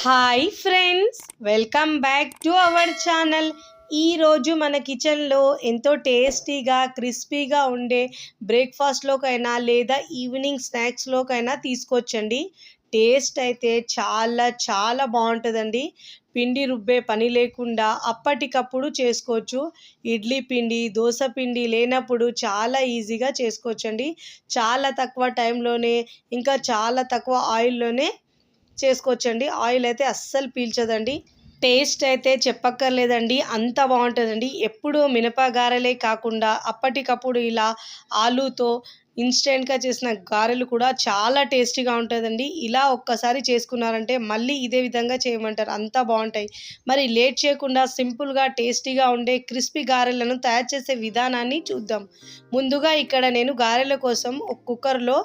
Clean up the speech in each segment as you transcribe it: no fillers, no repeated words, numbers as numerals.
Hi friends, welcome back to our channel. ఈరోజు మన కిచెన్లో ఎంతో టేస్టీగా క్రిస్పీగా ఉండే బ్రేక్ఫాస్ట్లోకైనా లేదా ఈవినింగ్ స్నాక్స్లోకైనా తీసుకొచ్చండి. టేస్ట్ అయితే చాలా చాలా బాగుంటుందండి. పిండి రుబ్బే పని లేకుండా అప్పటికప్పుడు చేసుకోవచ్చు. ఇడ్లీ పిండి, దోశ పిండి లేనప్పుడు చాలా ఈజీగా చేసుకోవచ్చండి. చాలా తక్కువ టైంలోనే, ఇంకా చాలా తక్కువ ఆయిల్లోనే చేసుకోవచ్చండి. ఆయిల్ అయితే అస్సలు పీల్చదండి. టేస్ట్ అయితే చెప్పక్కర్లేదండి, అంత బాగుంటుందండి. ఎప్పుడు మినప గారెలే కాకుండా అప్పటికప్పుడు ఇలా ఆలూతో ఇన్స్టెంట్గా చేసిన గారెలు కూడా చాలా టేస్టీగా ఉంటుందండి. ఇలా ఒక్కసారి చేసుకున్నారంటే మళ్ళీ ఇదే విధంగా చేయమంటారు, అంత బాగుంటాయి. మరి లేట్ చేయకుండా సింపుల్గా టేస్టీగా ఉండే క్రిస్పీ గారెలను తయారు చేసే విధానాన్ని చూద్దాం. ముందుగా ఇక్కడ నేను గారెల కోసం ఒక కుక్కర్లో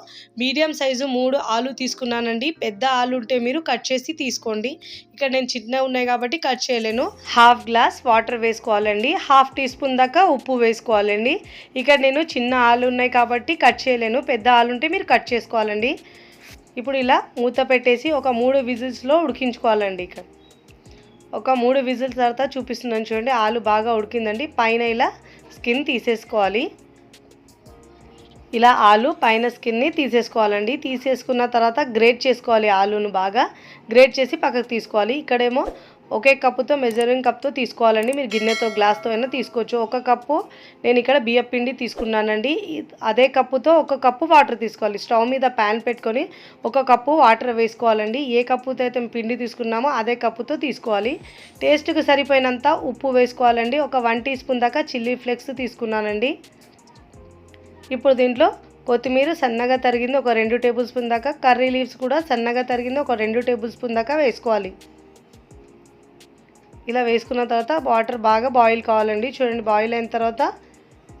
మీడియం సైజు 3 ఆలు తీసుకున్నానండి. పెద్ద ఆలు ఉంటే మీరు కట్ చేసి తీసుకోండి. ఇక్కడ నేను చిన్నగా ఉన్నాయి కాబట్టి కట్ చేయలేను. హాఫ్ గ్లాస్ వాటర్ వేసుకోవాలండి. హాఫ్ టీ స్పూన్ దాకా ఉప్పు వేసుకోవాలండి. ఇక్కడ నేను చిన్న ఆలు ఉన్నాయి కాబట్టి కట్ చేయలేను. పెద్ద ఆలు ఉంటే మీరు కట్ చేసుకోవాలండి. ఇప్పుడు ఇలా మూత పెట్టేసి ఒక 3 విజిల్స్లో ఉడికించుకోవాలండి. ఇక్కడ ఒక 3 విజిల్స్ తర్వాత చూపిస్తున్నాను చూడండి. ఆలు బాగా ఉడికిందండి. పైన ఇలా స్కిన్ తీసేసుకోవాలి. ఇలా ఆలు పైన స్కిన్ని తీసేసుకోవాలండి. తీసేసుకున్న తర్వాత గ్రేట్ చేసుకోవాలి. ఆలును బాగా గ్రేట్ చేసి పక్కకు తీసుకోవాలి. ఇక్కడేమో ఒకే కప్పుతో మెజరింగ్ కప్తో తీసుకోవాలండి. మీరు గిన్నెతో గ్లాస్తో అయినా తీసుకోవచ్చు. ఒక కప్పు నేను ఇక్కడ బియ్యం పిండి తీసుకున్నానండి. అదే కప్పుతో ఒక కప్పు వాటర్ తీసుకోవాలి. స్టవ్ మీద ప్యాన్ పెట్టుకొని ఒక కప్పు వాటర్ వేసుకోవాలండి. ఏ కప్పుతో అయితే పిండి తీసుకున్నామో అదే కప్పుతో తీసుకోవాలి. టేస్ట్కి సరిపోయినంత ఉప్పు వేసుకోవాలండి. ఒక 1 టీ స్పూన్ దాకా చిల్లీ ఫ్లేక్స్ తీసుకున్నానండి. ఇప్పుడు దీంట్లో కొత్తిమీర సన్నగా తరిగింది ఒక 2 టేబుల్ స్పూన్ దాకా, కర్రీ లీవ్స్ కూడా సన్నగా తరిగింది ఒక 2 టేబుల్ స్పూన్ దాకా వేసుకోవాలి. ఇలా వేసుకున్న తర్వాత వాటర్ బాగా బాయిల్ కావాలండి. చూడండి, బాయిల్ అయిన తర్వాత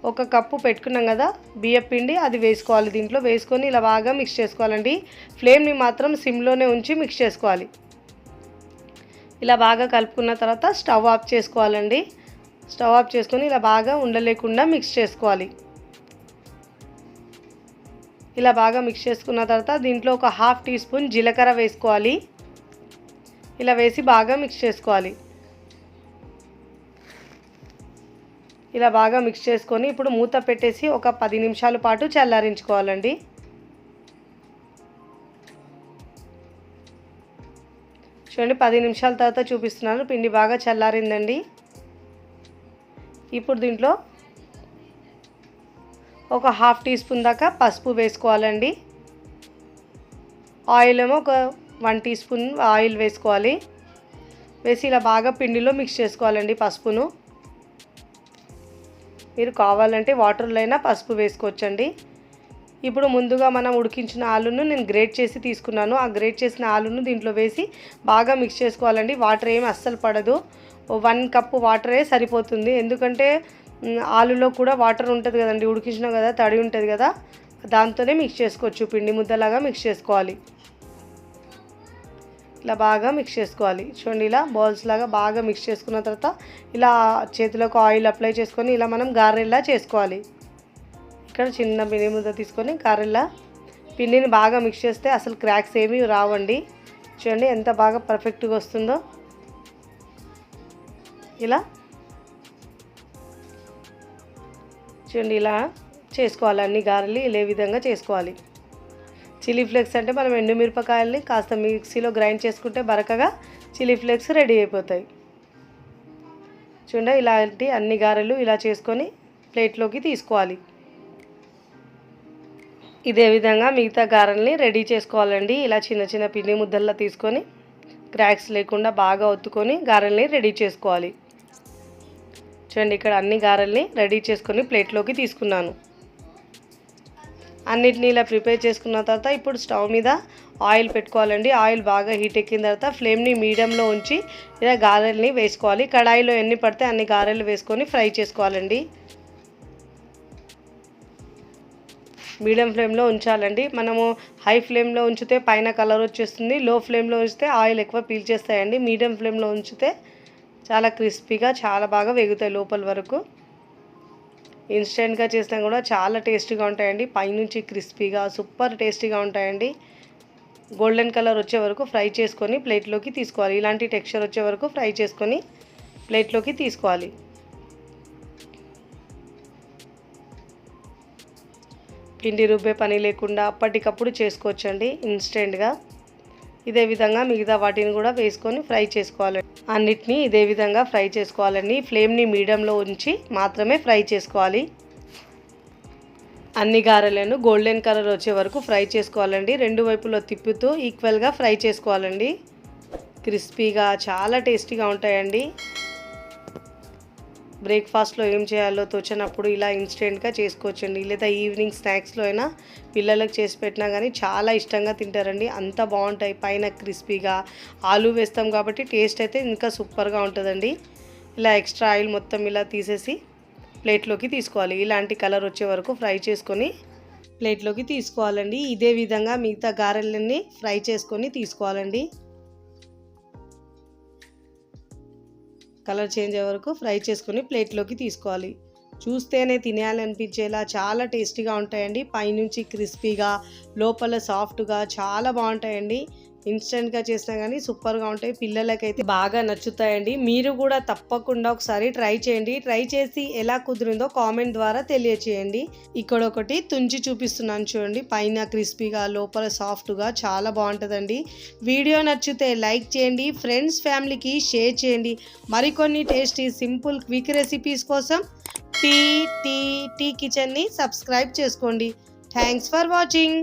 ఒక కప్పు పెట్టుకున్నాం కదా బియ్యం పిండి, అది వేసుకోవాలి. దీంట్లో వేసుకొని ఇలా బాగా మిక్స్ చేసుకోవాలండి. ఫ్లేమ్ని మాత్రం సిమ్లోనే ఉంచి మిక్స్ చేసుకోవాలి. ఇలా బాగా కలుపుకున్న తర్వాత స్టవ్ ఆఫ్ చేసుకోవాలండి. స్టవ్ ఆఫ్ చేసుకొని ఇలా బాగా ఉండలేకుండా మిక్స్ చేసుకోవాలి. ఇలా బాగా మిక్స్ చేసుకున్న తర్వాత దీంట్లో ఒక హాఫ్ టీ స్పూన్ జీలకర్ర వేసుకోవాలి. ఇలా వేసి బాగా మిక్స్ చేసుకోవాలి. ఇలా బాగా మిక్స్ చేసుకొని ఇప్పుడు మూత పెట్టేసి ఒక 10 నిమిషాల పాటు చల్లారించుకోవాలండి. చూడండి, 10 నిమిషాల తర్వాత చూపిస్తున్నాను. పిండి బాగా చల్లారిందండి. ఇప్పుడు దీంట్లో ఒక హాఫ్ టీ స్పూన్ దాకా పసుపు వేసుకోవాలండి. ఆయిల్ ఏమో ఒక 1 టీ స్పూన్ ఆయిల్ వేసుకోవాలి. వేసి ఇలా బాగా పిండిలో మిక్స్ చేసుకోవాలండి. పసుపును మీరు కావాలంటే వాటర్లో అయినా పసుపు వేసుకోవచ్చండి. ఇప్పుడు ముందుగా మనం ఉడికించిన ఆలును నేను గ్రేట్ చేసి తీసుకున్నాను. ఆ గ్రేట్ చేసిన ఆలును దీంట్లో వేసి బాగా మిక్స్ చేసుకోవాలండి. వాటర్ ఏమి అస్సలు పడదు. 1 కప్పు వాటరే సరిపోతుంది. ఎందుకంటే ఆలులో కూడా వాటర్ ఉంటుంది కదండి, ఉడికించినా కదా తడి ఉంటుంది కదా, దాంతోనే మిక్స్ చేసుకోవచ్చు. పిండి ముద్దలాగా మిక్స్ చేసుకోవాలి. ఇలా బాగా మిక్స్ చేసుకోవాలి. చూడండి, ఇలా బాల్స్ లాగా బాగా మిక్స్ చేసుకున్న తర్వాత ఇలా చేతిలోకి ఆయిల్ అప్లై చేసుకొని ఇలా మనం గారెల్లా చేసుకోవాలి. ఇక్కడ చిన్న పిండి ముద్ద తీసుకొని గారెల్లా పిండిని బాగా మిక్స్ చేస్తే అసలు క్రాక్స్ ఏమీ రావండి. చూడండి ఎంత బాగా పర్ఫెక్ట్గా వస్తుందో. ఇలా చూడండి, ఇలా చేసుకోవాలి. అన్ని గారెలు ఇదే విధంగా చేసుకోవాలి. చిల్లీ ఫ్లేక్స్ అంటే మనం ఎండుమిరపకాయల్ని కాస్త మిక్సీలో గ్రైండ్ చేసుకుంటే బరకగా చిల్లీ ఫ్లేక్స్ రెడీ అయిపోతాయి. చూడండి, ఇలాంటి అన్ని గారెలు ఇలా చేసుకొని ప్లేట్లోకి తీసుకోవాలి. ఇదే విధంగా మిగతా గారెల్ని రెడీ చేసుకోవాలండి. ఇలా చిన్న చిన్న పిండి ముద్దల్లా తీసుకొని క్రాక్స్ లేకుండా బాగా ఒత్తుకొని గారెల్ని రెడీ చేసుకోవాలి. చూడండి, ఇక్కడ అన్ని గారెల్ని రెడీ చేసుకొని ప్లేట్లోకి తీసుకున్నాను. అన్నిటిని ఇలా ప్రిపేర్ చేసుకున్న తర్వాత ఇప్పుడు స్టవ్ మీద ఆయిల్ పెట్టుకోవాలండి. ఆయిల్ బాగా హీట్ ఎక్కిన తర్వాత ఫ్లేమ్ని మీడియంలో ఉంచి ఇలా గారెల్ని వేసుకోవాలి. కడాయిలో ఎన్ని పడితే అన్ని గారెలు వేసుకొని ఫ్రై చేసుకోవాలండి. మీడియం ఫ్లేమ్లో ఉంచాలండి. మనము హై ఫ్లేమ్లో ఉంచితే పైన కలర్ వచ్చేస్తుంది. లో ఫ్లేమ్లో ఉంచితే ఆయిల్ ఎక్కువ పీల్చేస్తాయండి. మీడియం ఫ్లేమ్లో ఉంచితే చాలా క్రిస్పీగా చాలా బాగా వేగుతాయి లోపల వరకు. ఇన్స్టెంట్గా చేసినా కూడా చాలా టేస్టీగా ఉంటాయండి. పైనుంచి క్రిస్పీగా సూపర్ టేస్టీగా ఉంటాయండి. గోల్డెన్ కలర్ వచ్చే వరకు ఫ్రై చేసుకొని ప్లేట్లోకి తీసుకోవాలి. ఇలాంటి టెక్స్చర్ వచ్చే వరకు ఫ్రై చేసుకొని ప్లేట్లోకి తీసుకోవాలి. పిండి రుబ్బే పని లేకుండా అప్పటికప్పుడు చేసుకోవచ్చండి ఇన్స్టెంట్గా. ఇదే విధంగా మిగతా వాటిని కూడా వేసుకొని ఫ్రై చేసుకోవాలి. అన్నిటినీ ఇదే విధంగా ఫ్రై చేసుకోవాలండి. ఫ్లేమ్ని మీడియంలో ఉంచి మాత్రమే ఫ్రై చేసుకోవాలి. అన్ని గారెలను గోల్డెన్ కలర్ వచ్చే వరకు ఫ్రై చేసుకోవాలండి. రెండు వైపులో తిప్పుతూ ఈక్వల్గా ఫ్రై చేసుకోవాలండి. క్రిస్పీగా చాలా టేస్టీగా ఉంటాయండి. బ్రేక్ఫాస్ట్లో ఏం చేయాలో తోచనప్పుడు ఇలా ఇన్స్టెంట్గా చేసుకోవచ్చండి. లేదా ఈవినింగ్ స్నాక్స్లో అయినా పిల్లలకు చేసి పెట్టినా కానీ చాలా ఇష్టంగా తింటారండి. అంత బాగుంటాయి. పైన క్రిస్పీగా ఆలు వేస్తాం కాబట్టి టేస్ట్ అయితే ఇంకా సూపర్గా ఉంటుందండి. ఇలా ఎక్స్ట్రా ఆయిల్ మొత్తం ఇలా తీసేసి ప్లేట్లోకి తీసుకోవాలి. ఇలాంటి కలర్ వచ్చే వరకు ఫ్రై చేసుకొని ప్లేట్లోకి తీసుకోవాలండి. ఇదే విధంగా మిగతా గారెలన్నీ ఫ్రై చేసుకొని తీసుకోవాలండి. కలర్ చేంజ్ అయ్యే వరకు ఫ్రై చేసుకొని ప్లేట్లోకి తీసుకోవాలి. చూస్తేనే తినేయాలనిపించేలా చాలా టేస్టీగా ఉంటాయండి. పైనుంచి క్రిస్పీగా లోపల సాఫ్ట్గా చాలా బాగుంటాయండి. ఇన్స్టెంట్గా చేసినా కానీ సూపర్గా ఉంటాయి. పిల్లలకైతే బాగా నచ్చుతాయండి. మీరు కూడా తప్పకుండా ఒకసారి ట్రై చేయండి. ట్రై చేసి ఎలా కుదిరిందో కామెంట్ ద్వారా తెలియచేయండి. ఇక్కడ ఒకటి తుంచి చూపిస్తున్నాను చూడండి. పైన క్రిస్పీగా లోపల సాఫ్ట్గా చాలా బాగుంటుందండి. వీడియో నచ్చితే లైక్ చేయండి. ఫ్రెండ్స్ ఫ్యామిలీకి షేర్ చేయండి. మరికొన్ని టేస్టీ సింపుల్ క్విక్ రెసిపీస్ కోసం టీ కిచెన్ని సబ్స్క్రైబ్ చేసుకోండి. Thanks for watching.